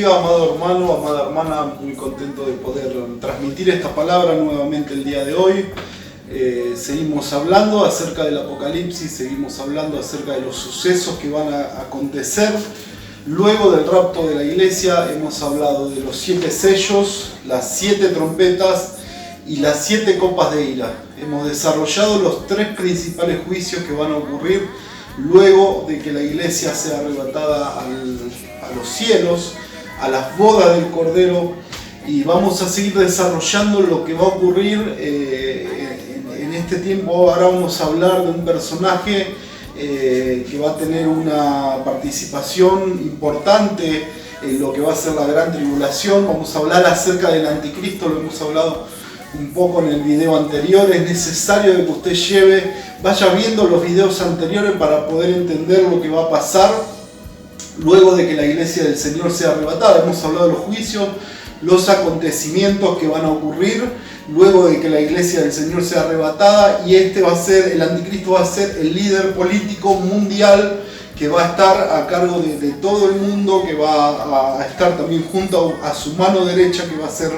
bendiga, amado hermano, amada hermana, muy contento de poder transmitir esta palabra nuevamente el día de hoy. Seguimos hablando acerca del Apocalipsis, seguimos hablando acerca de los sucesos que van a acontecer luego del rapto de la iglesia. Hemos hablado de los 7 sellos, las 7 trompetas y las 7 copas de ira. Hemos desarrollado los 3 principales juicios que van a ocurrir luego de que la iglesia sea arrebatada a los cielos, a las bodas del Cordero, y vamos a seguir desarrollando lo que va a ocurrir en este tiempo. Ahora vamos a hablar de un personaje que va a tener una participación importante en lo que va a ser la gran tribulación. Vamos a hablar acerca del anticristo, lo hemos hablado un poco en el video anterior. Es necesario que usted vaya viendo los videos anteriores para poder entender lo que va a pasar luego de que la iglesia del Señor sea arrebatada. Hemos hablado de los juicios, los acontecimientos que van a ocurrir luego de que la iglesia del Señor sea arrebatada, y el anticristo va a ser el líder político mundial que va a estar a cargo de todo el mundo, que va a estar también junto a su mano derecha, que va a ser,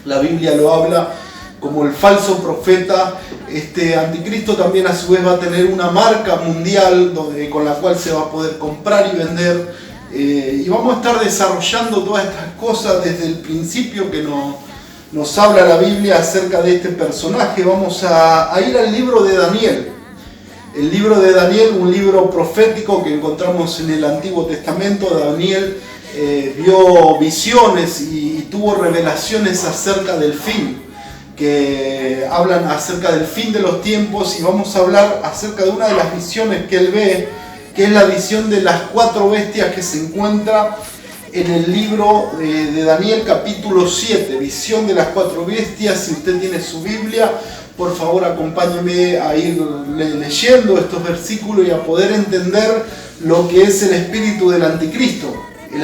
la Biblia lo habla como el falso profeta. Este anticristo también a su vez va a tener una marca mundial con la cual se va a poder comprar y vender, y vamos a estar desarrollando todas estas cosas desde el principio que nos habla la Biblia acerca de este personaje. Vamos a ir al libro de Daniel. El libro de Daniel, un libro profético que encontramos en el Antiguo Testamento. Daniel vio visiones y tuvo revelaciones acerca del fin, que hablan acerca del fin de los tiempos, y vamos a hablar acerca de una de las visiones que él ve, que es la visión de las 4 bestias que se encuentra en el libro de Daniel capítulo 7, visión de las 4 bestias. Si usted tiene su Biblia, por favor acompáñeme a ir leyendo estos versículos y a poder entender lo que es el espíritu del anticristo. El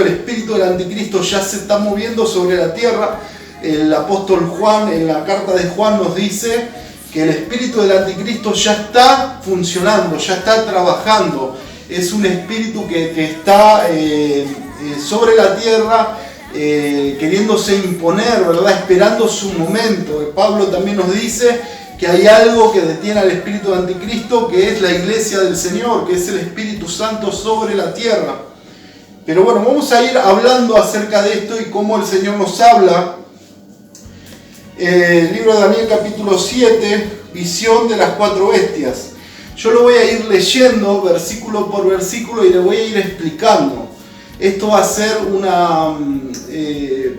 espíritu del anticristo ya se está moviendo sobre la tierra. El apóstol Juan, en la carta de Juan, nos dice que el espíritu del anticristo ya está funcionando, ya está trabajando. Es un espíritu que está sobre la tierra, queriéndose imponer, ¿verdad? Esperando su momento. Pablo también nos dice que hay algo que detiene al espíritu del anticristo, que es la iglesia del Señor, que es el Espíritu Santo sobre la tierra. Pero bueno, vamos a ir hablando acerca de esto y cómo el Señor nos habla. El libro de Daniel capítulo 7, visión de las 4 bestias. Yo lo voy a ir leyendo versículo por versículo y le voy a ir explicando. Esto va a ser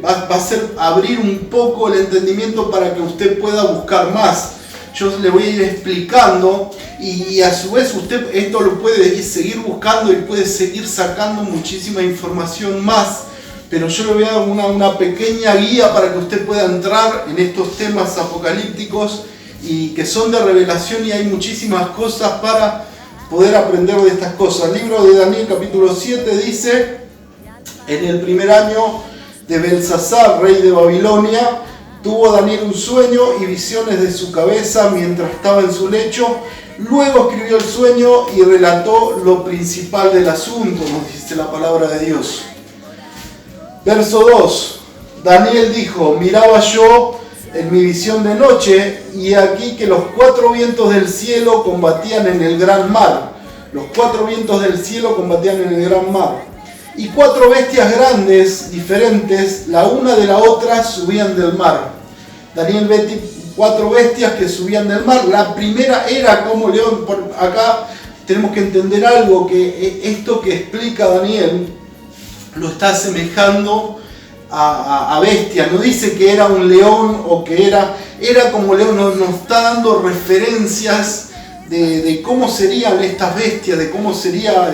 va a ser abrir un poco el entendimiento para que usted pueda buscar más. Yo le voy a ir explicando, y a su vez usted esto lo puede seguir buscando y puede seguir sacando muchísima información más. Pero yo le voy a dar una pequeña guía para que usted pueda entrar en estos temas apocalípticos y que son de revelación, y hay muchísimas cosas para poder aprender de estas cosas. El libro de Daniel capítulo 7 dice: en el primer año de Belsasar, rey de Babilonia, tuvo Daniel un sueño y visiones de su cabeza mientras estaba en su lecho. Luego escribió el sueño y relató lo principal del asunto, nos dice la palabra de Dios. Verso 2. Daniel dijo: miraba yo en mi visión de noche, y aquí que los 4 vientos del cielo combatían en el gran mar. Los 4 vientos del cielo combatían en el gran mar. Y 4 bestias grandes, diferentes, la una de la otra, subían del mar. Daniel ve 4 bestias que subían del mar. La primera era como león. Por acá tenemos que entender algo, que esto que explica Daniel lo está asemejando a bestia. No dice que era un león o que era como león. Nos está dando referencias de cómo serían estas bestias, de cómo sería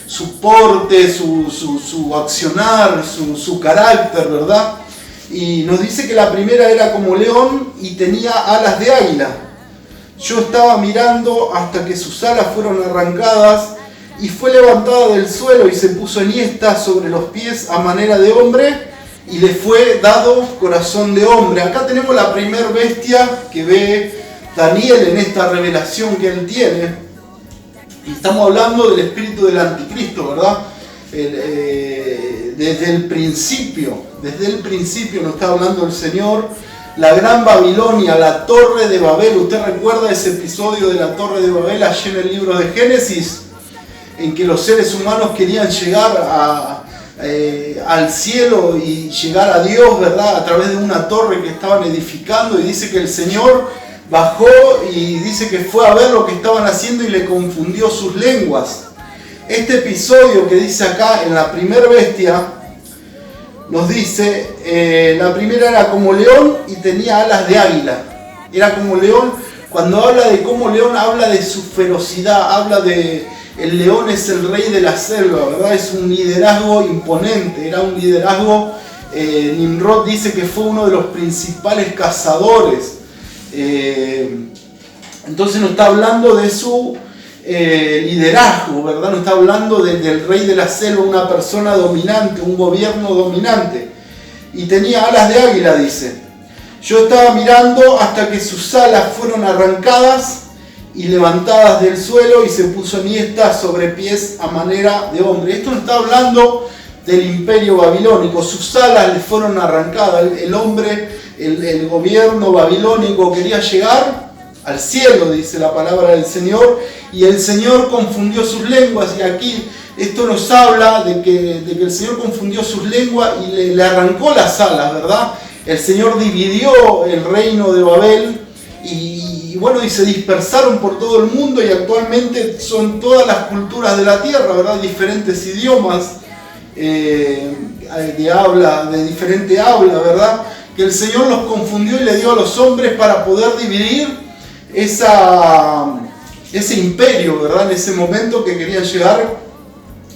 su porte, su accionar, su carácter, ¿verdad? Y nos dice que la primera era como león y tenía alas de águila. Yo estaba mirando hasta que sus alas fueron arrancadas, y fue levantada del suelo y se puso enhiesta sobre los pies a manera de hombre, y le fue dado corazón de hombre. Acá tenemos la primer bestia que ve Daniel en esta revelación que él tiene. Y estamos hablando del espíritu del anticristo, ¿verdad? desde el principio nos está hablando el Señor. La gran Babilonia, la Torre de Babel. ¿Usted recuerda ese episodio de la Torre de Babel allí en el libro de Génesis? En que los seres humanos querían llegar al cielo y llegar a Dios, ¿verdad? A través de una torre que estaban edificando, y dice que el Señor bajó y dice que fue a ver lo que estaban haciendo y le confundió sus lenguas. Este episodio que dice acá en la primera bestia, nos dice, la primera era como león y tenía alas de águila. Era como león. Cuando habla de como león, habla de su ferocidad, habla de... El león es el rey de la selva, ¿verdad? Es un liderazgo imponente, era un liderazgo... Nimrod dice que fue uno de los principales cazadores. Entonces nos está hablando de su liderazgo, ¿verdad? Nos está hablando del rey de la selva, una persona dominante, un gobierno dominante. Y tenía alas de águila, dice. Yo estaba mirando hasta que sus alas fueron arrancadas y levantadas del suelo, y se puso enhiesta sobre pies a manera de hombre. Esto nos está hablando del imperio babilónico. Sus alas le fueron arrancadas. El hombre, el gobierno babilónico quería llegar al cielo, dice la palabra del Señor, y el Señor confundió sus lenguas. Y aquí esto nos habla de que el Señor confundió sus lenguas y le arrancó las alas, ¿verdad? El Señor dividió el reino de Babel y bueno, y se dispersaron por todo el mundo, y actualmente son todas las culturas de la tierra, ¿verdad? Diferentes idiomas de diferente habla, ¿verdad? Que el Señor los confundió y le dio a los hombres para poder dividir ese imperio, ¿verdad? En ese momento que querían llegar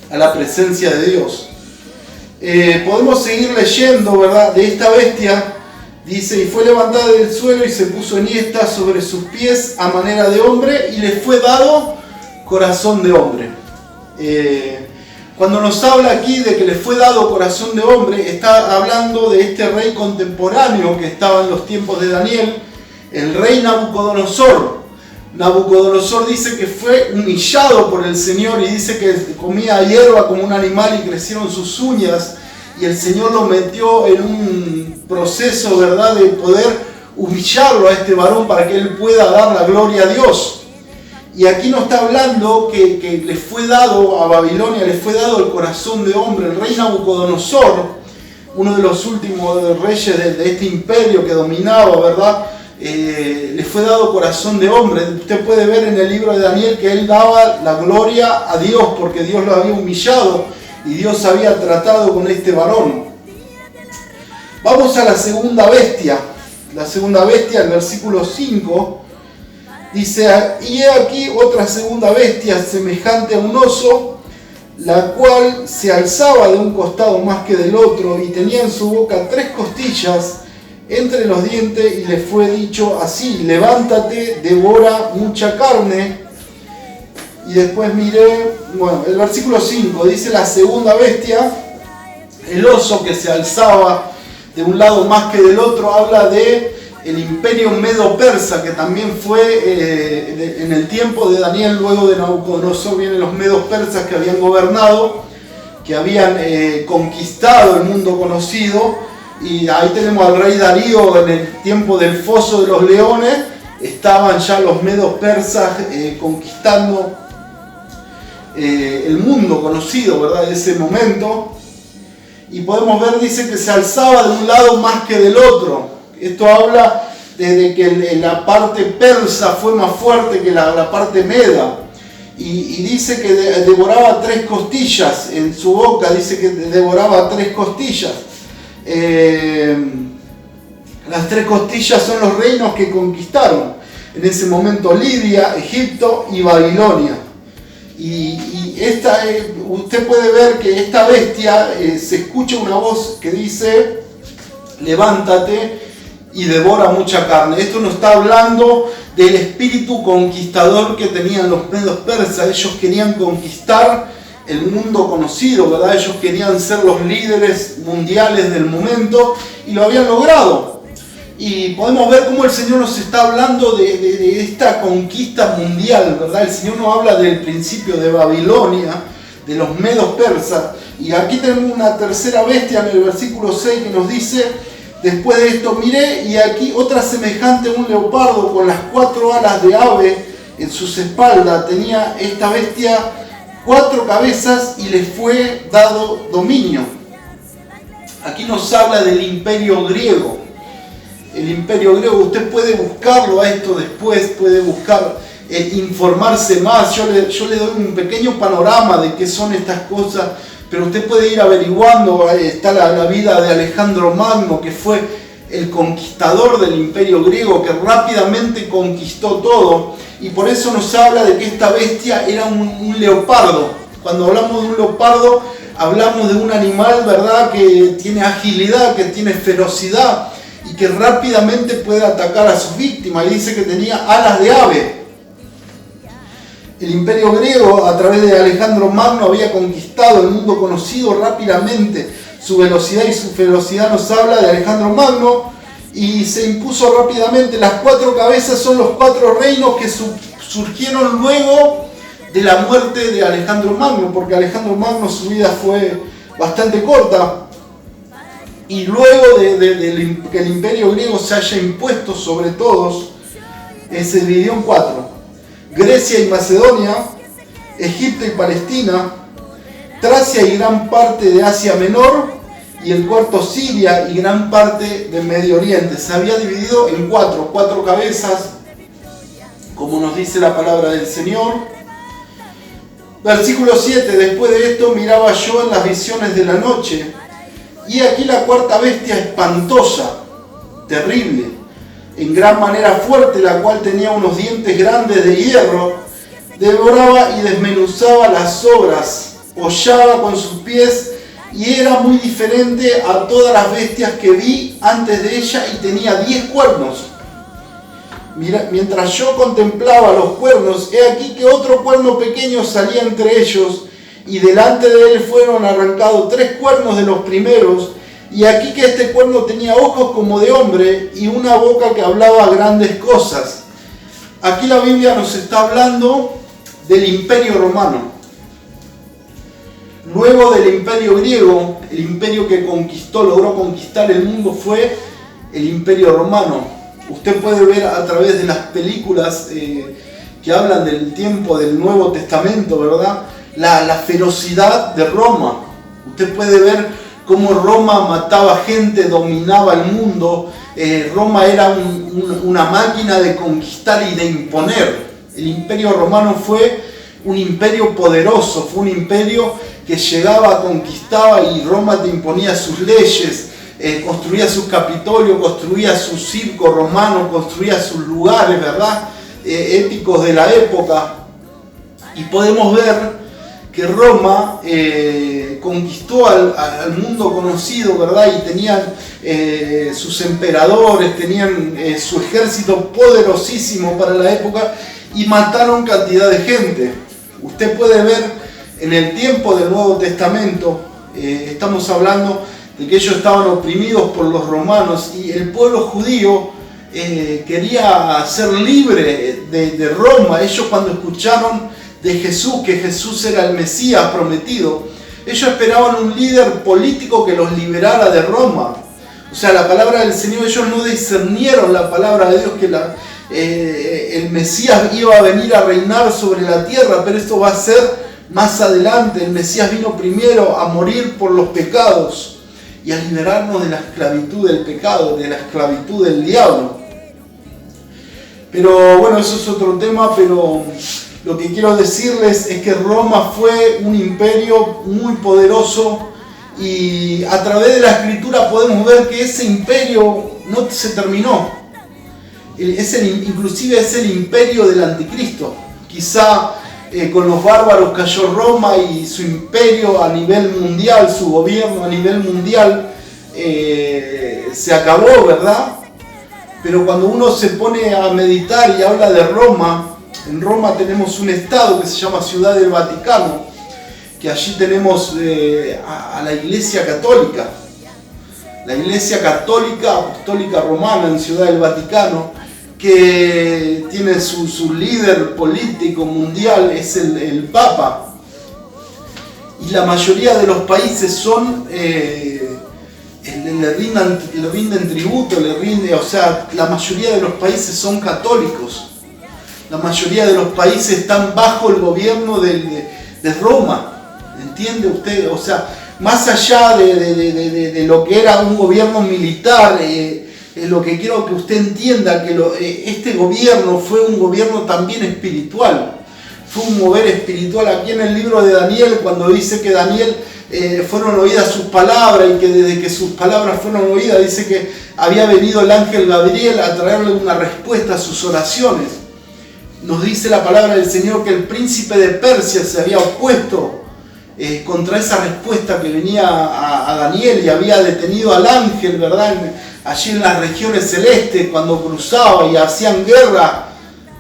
a la presencia de Dios. Podemos seguir leyendo, ¿verdad? De esta bestia, dice, y fue levantada del suelo y se puso enhiesta sobre sus pies a manera de hombre, y le fue dado corazón de hombre. Cuando nos habla aquí de que le fue dado corazón de hombre, está hablando de este rey contemporáneo que estaba en los tiempos de Daniel, el rey Nabucodonosor. Nabucodonosor dice que fue humillado por el Señor, y dice que comía hierba como un animal y crecieron sus uñas, y el Señor lo metió en un proceso, ¿verdad?, de poder humillarlo a este varón para que él pueda dar la gloria a Dios. Y aquí nos está hablando que le fue dado a Babilonia, le fue dado el corazón de hombre. El rey Nabucodonosor, uno de los últimos reyes de este imperio que dominaba, ¿verdad?, le fue dado corazón de hombre. Usted puede ver en el libro de Daniel que él daba la gloria a Dios porque Dios lo había humillado y Dios había tratado con este varón. Vamos a la segunda bestia. La segunda bestia, el versículo 5, dice, y he aquí otra segunda bestia semejante a un oso, la cual se alzaba de un costado más que del otro, y tenía en su boca 3 costillas entre los dientes, y le fue dicho así, levántate, devora mucha carne. Y después miré, bueno, el versículo 5 dice, la segunda bestia, el oso que se alzaba de un lado más que del otro, habla de el imperio medo-persa, que también fue en el tiempo de Daniel. Luego de Nabucodonosor vienen los medos persas que habían gobernado, que habían conquistado el mundo conocido. Y ahí tenemos al rey Darío en el tiempo del foso de los leones. Estaban ya los medos persas conquistando el mundo conocido, ¿verdad?, en ese momento. Y podemos ver, dice que se alzaba de un lado más que del otro. Esto habla de que la parte persa fue más fuerte que la parte meda. Y dice que devoraba 3 costillas en su boca, dice que devoraba 3 costillas. Las 3 costillas son los reinos que conquistaron en ese momento: Lidia, Egipto y Babilonia. Y usted puede ver que esta bestia, se escucha una voz que dice, levántate y devora mucha carne. Esto nos está hablando del espíritu conquistador que tenían los medos persas. Ellos querían conquistar el mundo conocido, ¿verdad? Ellos querían ser los líderes mundiales del momento y lo habían logrado. Y podemos ver cómo el Señor nos está hablando de esta conquista mundial, ¿verdad? El Señor nos habla del principio de Babilonia, de los medos persas. Y aquí tenemos una tercera bestia en el versículo 6 que nos dice: después de esto miré, y aquí otra semejante a un leopardo con las 4 alas de ave en sus espaldas. Tenía esta bestia 4 cabezas y le fue dado dominio. Aquí nos habla del imperio griego. El imperio griego, usted puede buscarlo a esto después, puede buscar, informarse más. Yo le doy un pequeño panorama de qué son estas cosas, pero usted puede ir averiguando. Está la vida de Alejandro Magno, que fue el conquistador del imperio griego, que rápidamente conquistó todo, y por eso nos habla de que esta bestia era un leopardo. Cuando hablamos de un leopardo, hablamos de un animal, ¿verdad?, que tiene agilidad, que tiene ferocidad, y que rápidamente puede atacar a sus víctimas. Y dice que tenía alas de ave. El imperio griego, a través de Alejandro Magno, había conquistado el mundo conocido rápidamente. Su velocidad y su ferocidad nos habla de Alejandro Magno, y se impuso rápidamente. Las 4 cabezas son los 4 reinos que surgieron luego de la muerte de Alejandro Magno, porque Alejandro Magno, su vida fue bastante corta. Y luego de que el imperio griego se haya impuesto sobre todos, se dividió en 4. Grecia y Macedonia, Egipto y Palestina, Tracia y gran parte de Asia Menor, y el cuarto Siria y gran parte del Medio Oriente. Se había dividido en 4 cabezas, como nos dice la palabra del Señor. Versículo 7, después de esto miraba yo en las visiones de la noche, y aquí la 4ª bestia espantosa, terrible, en gran manera fuerte, la cual tenía unos dientes grandes de hierro, devoraba y desmenuzaba las obras, hollaba con sus pies, y era muy diferente a todas las bestias que vi antes de ella, y tenía 10 cuernos. Mientras yo contemplaba los cuernos, he aquí que otro cuerno pequeño salía entre ellos, y delante de él fueron arrancados 3 cuernos de los primeros, y aquí que este cuerno tenía ojos como de hombre, y una boca que hablaba grandes cosas. Aquí la Biblia nos está hablando del imperio romano. Luego del imperio griego, el imperio que logró conquistar el mundo fue el imperio romano. Usted puede ver a través de las películas que hablan del tiempo del Nuevo Testamento, ¿verdad?, la ferocidad de Roma. Usted puede ver cómo Roma mataba gente, dominaba el mundo. Roma era una máquina de conquistar y de imponer. El imperio romano fue un imperio poderoso, fue un imperio que llegaba, conquistaba, y Roma te imponía sus leyes, construía sus capitolios, construía su circo romano, construía sus lugares, ¿verdad?, épicos de la época. Y podemos ver que Roma conquistó al mundo conocido, ¿verdad?, y tenían sus emperadores, tenían su ejército poderosísimo para la época, y mataron cantidad de gente. Usted puede ver en el tiempo del Nuevo Testamento, estamos hablando de que ellos estaban oprimidos por los romanos, y el pueblo judío quería ser libre de Roma. Ellos, cuando escucharon de Jesús, que Jesús era el Mesías prometido, ellos esperaban un líder político que los liberara de Roma. O sea, la palabra del Señor, ellos no discernieron la palabra de Dios, que el Mesías iba a venir a reinar sobre la tierra, pero esto va a ser más adelante. El Mesías vino primero a morir por los pecados y a liberarnos de la esclavitud del pecado, de la esclavitud del diablo. Pero bueno, eso es otro tema. Pero lo que quiero decirles es que Roma fue un imperio muy poderoso, y a través de la Escritura podemos ver que ese imperio no se terminó. Inclusive es el imperio del anticristo. Quizá con los bárbaros cayó Roma, y su imperio a nivel mundial, su gobierno a nivel mundial se acabó, ¿verdad? Pero cuando uno se pone a meditar y habla de Roma, en Roma tenemos un estado que se llama Ciudad del Vaticano, que allí tenemos a la Iglesia Católica. La Iglesia Católica Apostólica Romana en Ciudad del Vaticano, que tiene su líder político mundial, es el Papa. y la mayoría de los países son le rinden tributo, o sea, la mayoría de los países son católicos. La mayoría de los países están bajo el gobierno de Roma. ¿Entiende usted? O sea, más allá de lo que era un gobierno militar, lo que quiero que usted entienda, que este gobierno fue un gobierno también espiritual. Fue un mover espiritual. Aquí en el libro de Daniel, cuando dice que Daniel fueron oídas sus palabras y que desde que sus palabras fueron oídas, dice que había venido el ángel Gabriel a traerle una respuesta a sus oraciones. Nos dice la palabra del Señor que el príncipe de Persia se había opuesto contra esa respuesta que venía a Daniel y había detenido al ángel, ¿verdad? Allí en las regiones celestes, cuando cruzaba y hacían guerra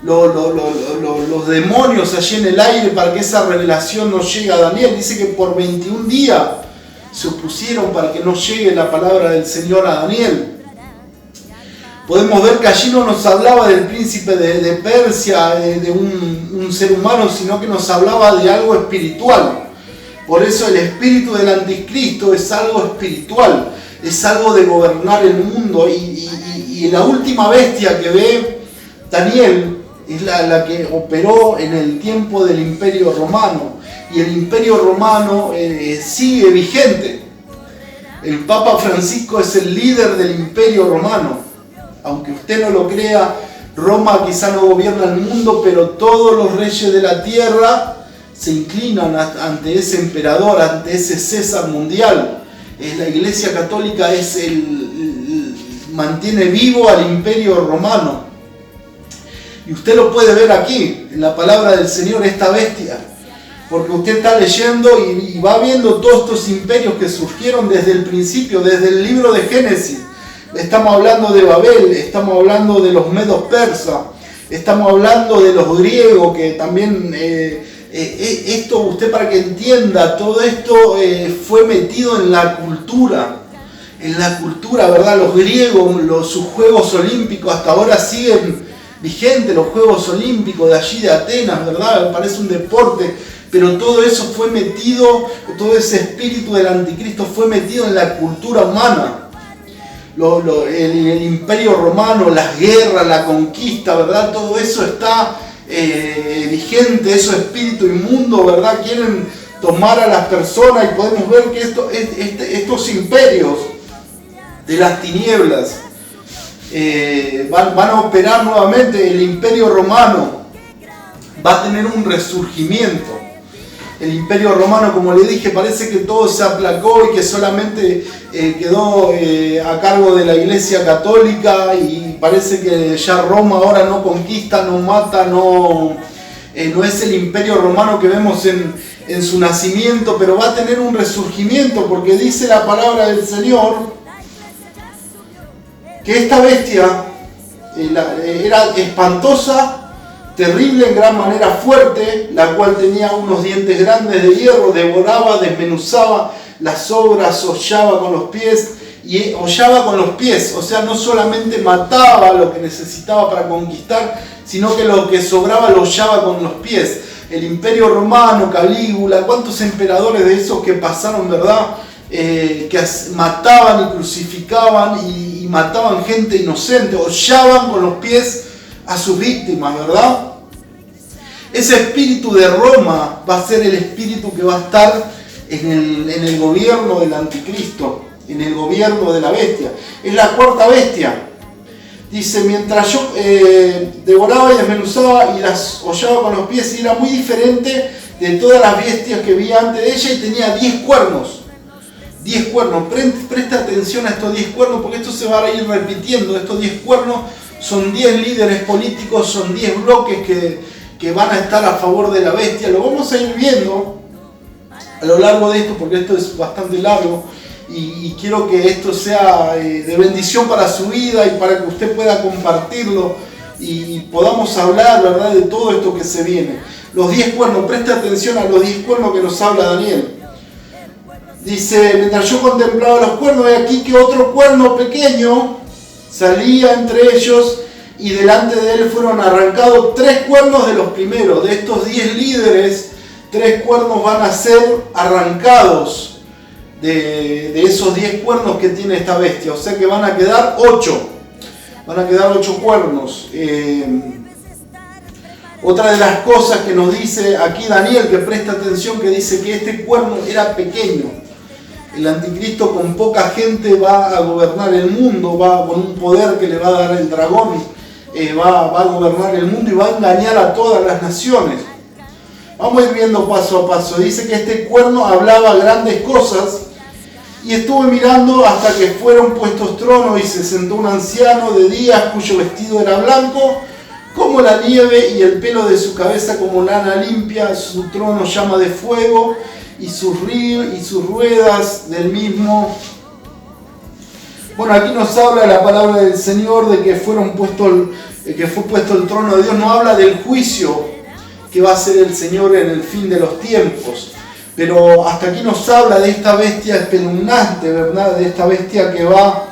los demonios allí en el aire para que esa revelación no llegue a Daniel. Dice que por 21 días se opusieron para que no llegue la palabra del Señor a Daniel. Podemos ver que allí no nos hablaba del príncipe de Persia, de un ser humano, sino que nos hablaba de algo espiritual. Por eso el espíritu del anticristo es algo espiritual, es algo de gobernar el mundo. Y la última bestia que ve Daniel es la que operó en el tiempo del Imperio Romano. Y el Imperio Romano sigue vigente. El Papa Francisco es el líder del Imperio Romano. Aunque usted no lo crea, Roma quizá no gobierna el mundo, pero todos los reyes de la tierra se inclinan ante ese emperador, ante ese César mundial. La Iglesia Católica mantiene vivo al Imperio Romano. Y usted lo puede ver aquí, en la palabra del Señor, esta bestia. Porque usted está leyendo y va viendo todos estos imperios que surgieron desde el principio, desde el libro de Génesis. Estamos hablando de Babel, estamos hablando de los medos persas, estamos hablando de los griegos, que también, esto usted para que entienda, todo esto fue metido en la cultura, ¿verdad? Los griegos, sus Juegos Olímpicos hasta ahora siguen vigentes, los Juegos Olímpicos de allí de Atenas, ¿verdad? Parece un deporte, pero todo eso fue metido, todo ese espíritu del anticristo fue metido en la cultura humana. El Imperio Romano, las guerras, la conquista, ¿verdad? Todo eso está vigente, esos espíritus inmundos, ¿verdad? Quieren tomar a las personas y podemos ver que estos imperios de las tinieblas van a operar nuevamente. El Imperio Romano va a tener un resurgimiento. El Imperio Romano, como le dije, parece que todo se aplacó y que solamente quedó a cargo de la Iglesia Católica, y parece que ya Roma ahora no conquista, no mata, no es el Imperio Romano que vemos en su nacimiento, pero va a tener un resurgimiento, porque dice la palabra del Señor que esta bestia era espantosa, terrible, en gran manera fuerte, la cual tenía unos dientes grandes de hierro, devoraba, desmenuzaba las obras, hollaba con los pies, o sea, no solamente mataba lo que necesitaba para conquistar, sino que lo que sobraba lo hollaba con los pies. El Imperio Romano, Calígula, cuántos emperadores de esos que pasaron, ¿verdad? Que mataban y crucificaban y mataban gente inocente, hollaban con los pies a sus víctimas, ¿verdad? Ese espíritu de Roma va a ser el espíritu que va a estar en el gobierno del anticristo, en el gobierno de la bestia. Es la cuarta bestia. Dice, mientras yo devoraba y desmenuzaba y las hollaba con los pies, y era muy diferente de todas las bestias que vi antes de ella, y tenía 10 cuernos. 10 cuernos. Presta atención a estos 10 cuernos, porque esto se va a ir repitiendo. Estos 10 cuernos son 10 líderes políticos, son 10 bloques que van a estar a favor de la bestia. Lo vamos a ir viendo a lo largo de esto, porque esto es bastante largo, y quiero que esto sea de bendición para su vida y para que usted pueda compartirlo y podamos hablar, ¿verdad?, de todo esto que se viene. Los 10 cuernos, preste atención a los 10 cuernos que nos habla Daniel. Dice, mientras yo contemplaba los cuernos, he aquí que otro cuerno pequeño salía entre ellos, y delante de él fueron arrancados 3 cuernos de los primeros, de estos 10 líderes 3 cuernos van a ser arrancados de esos 10 cuernos que tiene esta bestia. O sea que van a quedar 8. Van a quedar 8 cuernos. Otra de las cosas que nos dice aquí Daniel, que presta atención, que dice que este cuerno era pequeño. El anticristo con poca gente va a gobernar el mundo, va con un poder que le va a dar el dragón, va a gobernar el mundo y va a engañar a todas las naciones. Vamos a ir viendo paso a paso. Dice que este cuerno hablaba grandes cosas y estuve mirando hasta que fueron puestos tronos y se sentó un anciano de días cuyo vestido era blanco como la nieve y el pelo de su cabeza como lana limpia, su trono llama de fuego y sus ruedas del mismo. Bueno, aquí nos habla la palabra del Señor de que fue puesto el trono de Dios. No habla del juicio que va a hacer el Señor en el fin de los tiempos, pero hasta aquí nos habla de esta bestia espeluznante, ¿verdad? De esta bestia que va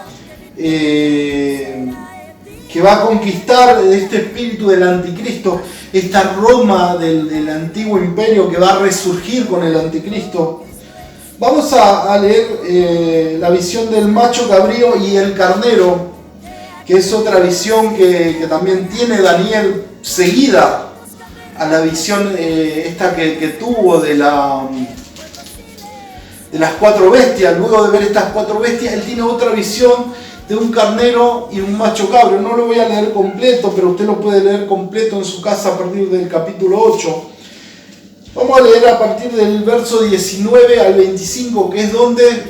a conquistar, de este espíritu del anticristo, esta Roma del antiguo imperio que va a resurgir con el anticristo. Vamos a leer la visión del macho cabrío y el carnero, que es otra visión que también tiene Daniel seguida a la visión esta que tuvo de las 4 bestias. Luego de ver estas 4 bestias, él tiene otra visión de un carnero y un macho cabrio. No lo voy a leer completo, pero usted lo puede leer completo en su casa a partir del capítulo 8. Vamos a leer a partir del verso 19 al 25, que es donde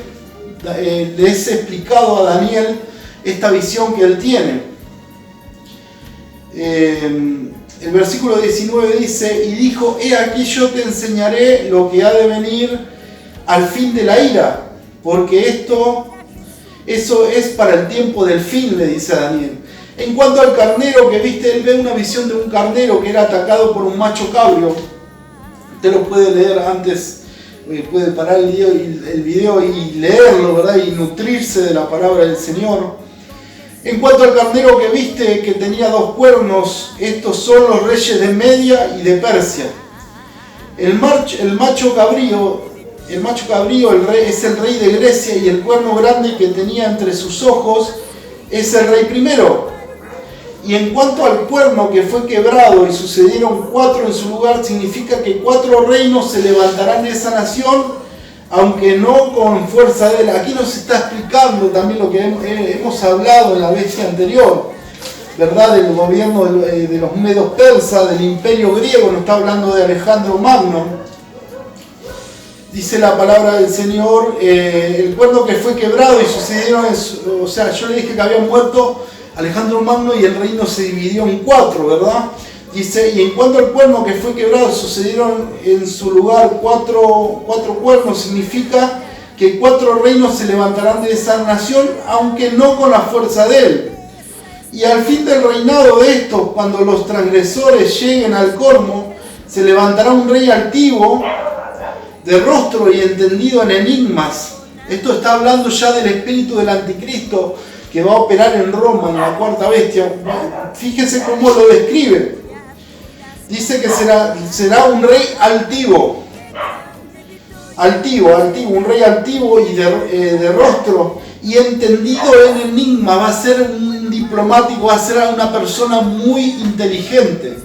le es explicado a Daniel esta visión que él tiene. El versículo 19 dice: y dijo, he aquí yo te enseñaré lo que ha de venir al fin de la ira, porque eso es para el tiempo del fin, le dice a Daniel. En cuanto al carnero que viste, él ve una visión de un carnero que era atacado por un macho cabrio. Usted lo puede leer antes, puede parar el video y leerlo, ¿verdad? Y nutrirse de la palabra del Señor. En cuanto al carnero que viste, que tenía 2 cuernos, estos son los reyes de Media y de Persia. El macho cabrío el rey, es el rey de Grecia, y el cuerno grande que tenía entre sus ojos es el rey primero. Y en cuanto al cuerno que fue quebrado y sucedieron 4 en su lugar, significa que 4 reinos se levantarán de esa nación, aunque no con fuerza de él. Aquí nos está explicando también lo que hemos hablado en la vez anterior, ¿verdad? Del gobierno de los medos persas, del imperio griego. Nos está hablando de Alejandro Magno. Dice la palabra del Señor, el cuerno que fue quebrado y sucedieron, o sea, yo le dije que había muerto Alejandro Magno y el reino se dividió en 4, ¿verdad? Dice, y en cuanto al cuerno que fue quebrado, sucedieron en su lugar 4 cuernos, significa que 4 reinos se levantarán de esa nación, aunque no con la fuerza de él. Y al fin del reinado de estos, cuando los transgresores lleguen al colmo, se levantará un rey altivo, de rostro y entendido en enigmas. Esto está hablando ya del espíritu del anticristo que va a operar en Roma, en la 4ª bestia. Fíjese cómo lo describe. Dice que será un rey altivo, un rey altivo y de rostro y entendido en enigma. Va a ser un diplomático, va a ser una persona muy inteligente.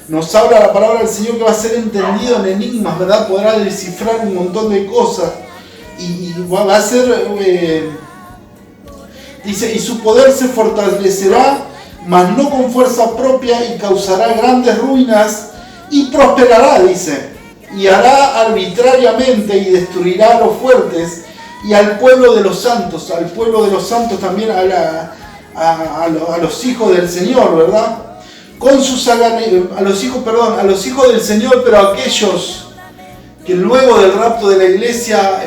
Nos habla la palabra del Señor que va a ser entendido en enigmas, ¿verdad? Podrá descifrar un montón de cosas y va a ser, dice, y su poder se fortalecerá, mas no con fuerza propia, y causará grandes ruinas y prosperará, dice, y hará arbitrariamente y destruirá a los fuertes y al pueblo de los santos también a los hijos del Señor, ¿verdad? A los hijos del Señor, pero aquellos que luego del rapto de la iglesia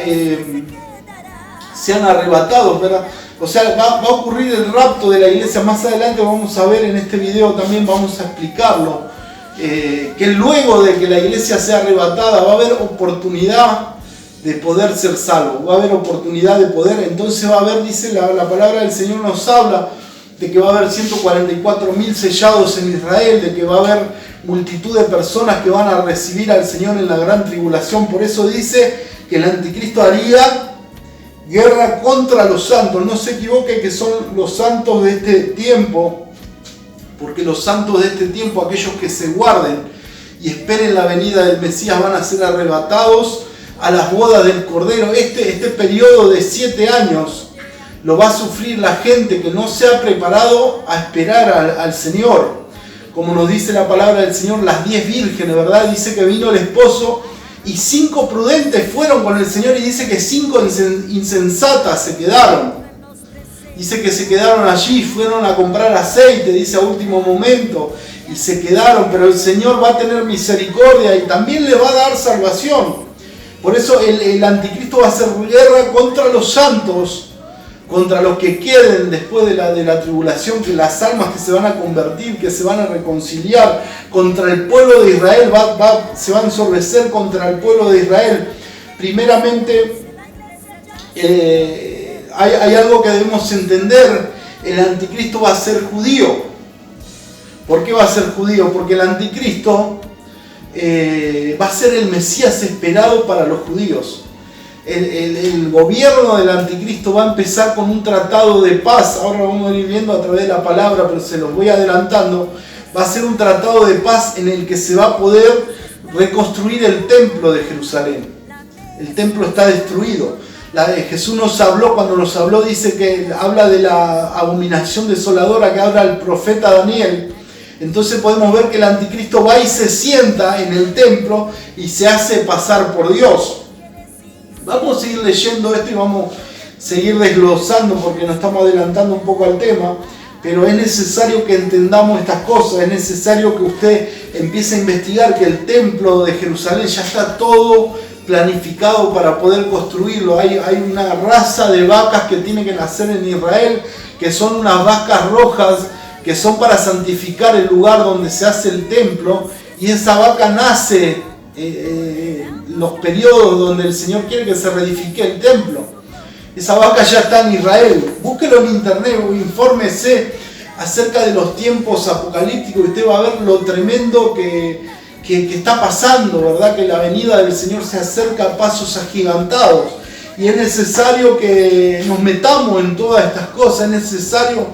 sean arrebatados, ¿verdad? O sea, va a ocurrir el rapto de la iglesia. Más adelante vamos a ver en este video, también vamos a explicarlo, que luego de que la iglesia sea arrebatada va a haber oportunidad de poder ser salvo, va a haber oportunidad de poder, entonces va a haber, dice la palabra del Señor, nos habla de que va a haber 144.000 sellados en Israel, de que va a haber multitud de personas que van a recibir al Señor en la gran tribulación. Por eso dice que el anticristo haría guerra contra los santos. No se equivoque que son los santos de este tiempo, porque los santos de este tiempo, aquellos que se guarden y esperen la venida del Mesías, van a ser arrebatados a las bodas del Cordero. Este periodo de 7 años lo va a sufrir la gente que no se ha preparado a esperar al Señor. Como nos dice la palabra del Señor, las 10 vírgenes, ¿verdad? Dice que vino el esposo y 5 prudentes fueron con el Señor, y dice que 5 insensatas se quedaron. Dice que se quedaron allí, fueron a comprar aceite, dice, a último momento, y se quedaron, pero el Señor va a tener misericordia y también le va a dar salvación. Por eso el anticristo va a hacer guerra contra los santos, contra los que queden después de la tribulación, que las almas que se van a convertir, que se van a reconciliar, contra el pueblo de Israel, se va a ensordecer contra el pueblo de Israel. Primeramente, hay algo que debemos entender: el anticristo va a ser judío. ¿Por qué va a ser judío? Porque el anticristo va a ser el Mesías esperado para los judíos. El gobierno del anticristo va a empezar con un tratado de paz. Ahora vamos a ir viendo a través de la palabra, pero se los voy adelantando. Va a ser un tratado de paz en el que se va a poder reconstruir el templo de Jerusalén. El templo está destruido. Jesús nos habló, cuando nos habló, dice que habla de la abominación desoladora que habla el profeta Daniel. Entonces podemos ver que el anticristo va y se sienta en el templo y se hace pasar por Dios. Vamos a seguir leyendo esto y vamos a seguir desglosando, porque nos estamos adelantando un poco al tema, pero es necesario que entendamos estas cosas. Es necesario que usted empiece a investigar que el templo de Jerusalén ya está todo planificado para poder construirlo. Hay una raza de vacas que tiene que nacer en Israel, que son unas vacas rojas, que son para santificar el lugar donde se hace el templo, y esa vaca nace los periodos donde el Señor quiere que se reedifique el templo. Esa vaca ya está en Israel. Búsquelo en internet, infórmese acerca de los tiempos apocalípticos y usted va a ver lo tremendo que está pasando, ¿verdad? Que la venida del Señor se acerca a pasos agigantados, y es necesario que nos metamos en todas estas cosas. Es necesario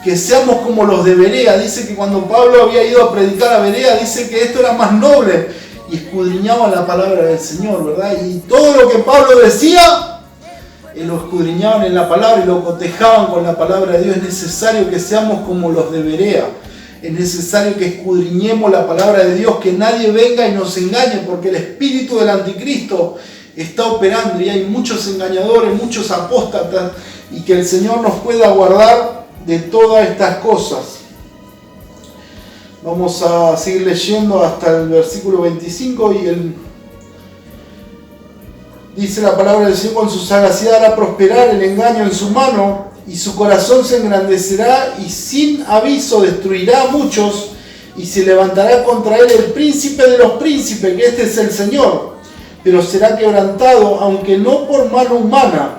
que seamos como los de Berea. Dice que cuando Pablo había ido a predicar a Berea, dice que esto era más noble, y escudriñaban la palabra del Señor, ¿verdad? Y todo lo que Pablo decía, lo escudriñaban en la palabra y lo cotejaban con la palabra de Dios. Es necesario que seamos como los de Berea. Es necesario que escudriñemos la palabra de Dios, que nadie venga y nos engañe, porque el espíritu del anticristo está operando y hay muchos engañadores, muchos apóstatas, y que el Señor nos pueda guardar de todas estas cosas. Vamos a seguir leyendo hasta el versículo 25 dice la palabra del Señor: con su sagacidad hará prosperar el engaño en su mano, y su corazón se engrandecerá, y sin aviso destruirá a muchos, y se levantará contra él el príncipe de los príncipes, que este es el Señor, pero será quebrantado, aunque no por mano humana.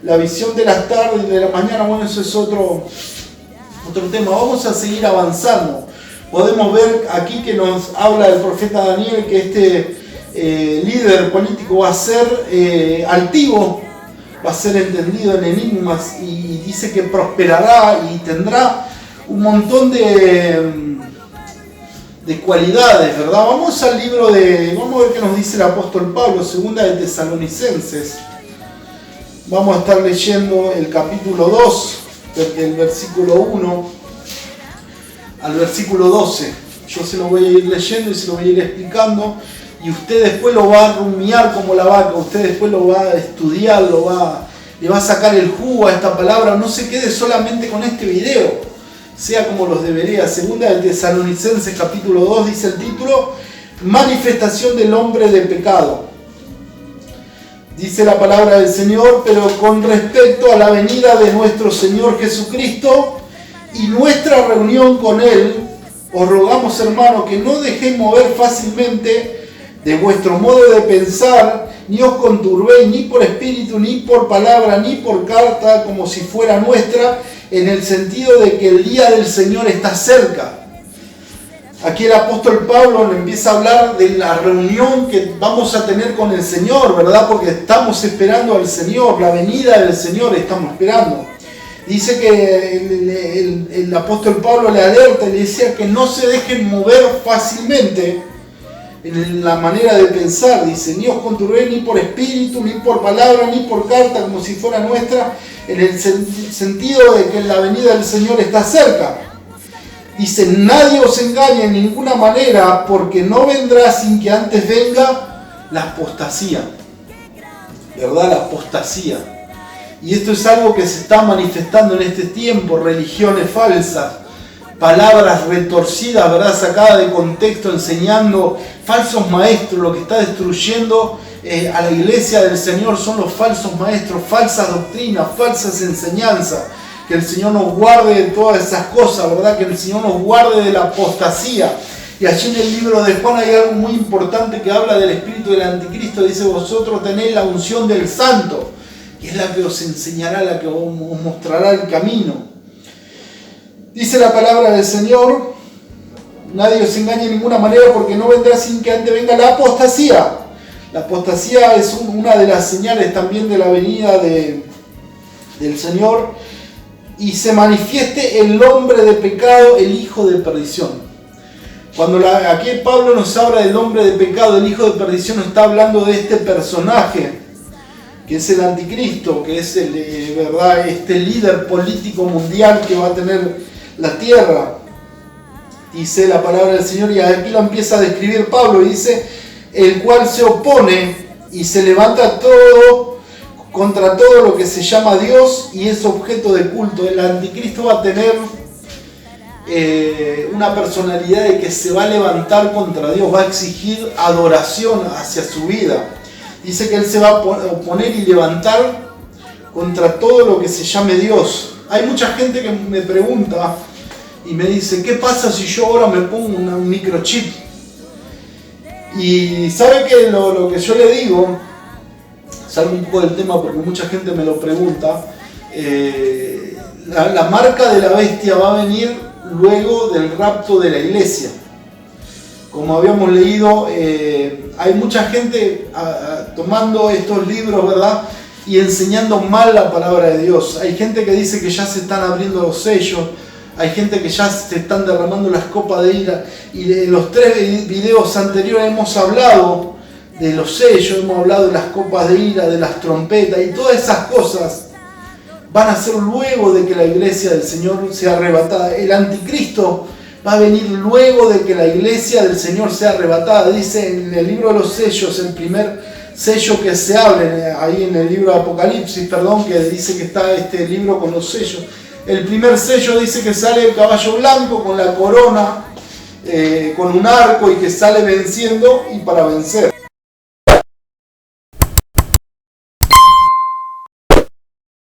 La visión de las tardes y de la mañana, bueno, eso es otro tema. Vamos a seguir avanzando. Podemos ver aquí que nos habla el profeta Daniel que este líder político va a ser altivo, va a ser entendido en enigmas, y dice que prosperará y tendrá un montón de cualidades, ¿verdad? Vamos al libro vamos a ver qué nos dice el apóstol Pablo, segunda de Tesalonicenses. Vamos a estar leyendo el capítulo 2, desde el versículo 1 al versículo 12. Yo se lo voy a ir leyendo y se lo voy a ir explicando, y usted después lo va a rumiar como la vaca, usted después lo va a estudiar, le va a sacar el jugo a esta palabra. No se quede solamente con este video, sea como los de Berea. Segunda de Tesalonicenses capítulo 2 dice el título: manifestación del hombre de pecado. Dice la palabra del Señor: pero con respecto a la venida de nuestro Señor Jesucristo y nuestra reunión con Él, os rogamos, hermanos, que no dejéis mover fácilmente de vuestro modo de pensar, ni os conturbéis ni por espíritu, ni por palabra, ni por carta, como si fuera nuestra, en el sentido de que el día del Señor está cerca. Aquí el apóstol Pablo le empieza a hablar de la reunión que vamos a tener con el Señor, ¿verdad? Porque estamos esperando al Señor, la venida del Señor estamos esperando. Dice que el apóstol Pablo le alerta y le decía que no se dejen mover fácilmente en la manera de pensar. Dice, ni os conturbéis ni por espíritu, ni por palabra, ni por carta, como si fuera nuestra, en el sentido de que la venida del Señor está cerca. Dice, nadie os engañe en ninguna manera, porque no vendrá sin que antes venga la apostasía. ¿Verdad? La apostasía. Y esto es algo que se está manifestando en este tiempo, religiones falsas, palabras retorcidas, ¿verdad? Sacadas de contexto, enseñando falsos maestros. Lo que está destruyendo a la iglesia del Señor son los falsos maestros, falsas doctrinas, falsas enseñanzas. Que el Señor nos guarde de todas esas cosas, ¿verdad? Que el Señor nos guarde de la apostasía. Y allí en el libro de Juan hay algo muy importante que habla del espíritu del anticristo. Dice, vosotros tenéis la unción del santo, que es la que os enseñará, la que os mostrará el camino. Dice la palabra del Señor, nadie os engañe de ninguna manera, porque no vendrá sin que antes venga la apostasía. La apostasía es una de las señales también de la venida del Señor. Y se manifieste el hombre de pecado, el hijo de perdición. Cuando aquí Pablo nos habla del hombre de pecado, el hijo de perdición, nos está hablando de este personaje, que es el anticristo, que es ¿verdad? Este líder político mundial que va a tener la tierra. Dice la palabra del Señor, y aquí lo empieza a describir Pablo, y dice, el cual se opone y se levanta contra todo lo que se llama Dios y es objeto de culto. El anticristo va a tener una personalidad de que se va a levantar contra Dios, va a exigir adoración hacia su vida. Dice que él se va a oponer y levantar contra todo lo que se llame Dios. Hay mucha gente que me pregunta y me dice, ¿qué pasa si yo ahora me pongo un microchip? Y sabe que lo que yo le digo, salgo un poco del tema porque mucha gente me lo pregunta, la marca de la bestia va a venir luego del rapto de la iglesia. Como habíamos leído, hay mucha gente tomando estos libros, ¿verdad? Y enseñando mal la palabra de Dios. Hay gente que dice que ya se están abriendo los sellos, hay gente que ya se están derramando las copas de ira. Y en los 3 videos anteriores hemos hablado de los sellos, hemos hablado de las copas de ira, de las trompetas, y todas esas cosas van a ser luego de que la iglesia del Señor sea arrebatada. El anticristo va a venir luego de que la iglesia del Señor sea arrebatada. Dice en el libro de los sellos, el primer sello que se abre, ahí en el libro de Apocalipsis, que dice que está este libro con los sellos. El primer sello dice que sale el caballo blanco con la corona, con un arco, y que sale venciendo y para vencer.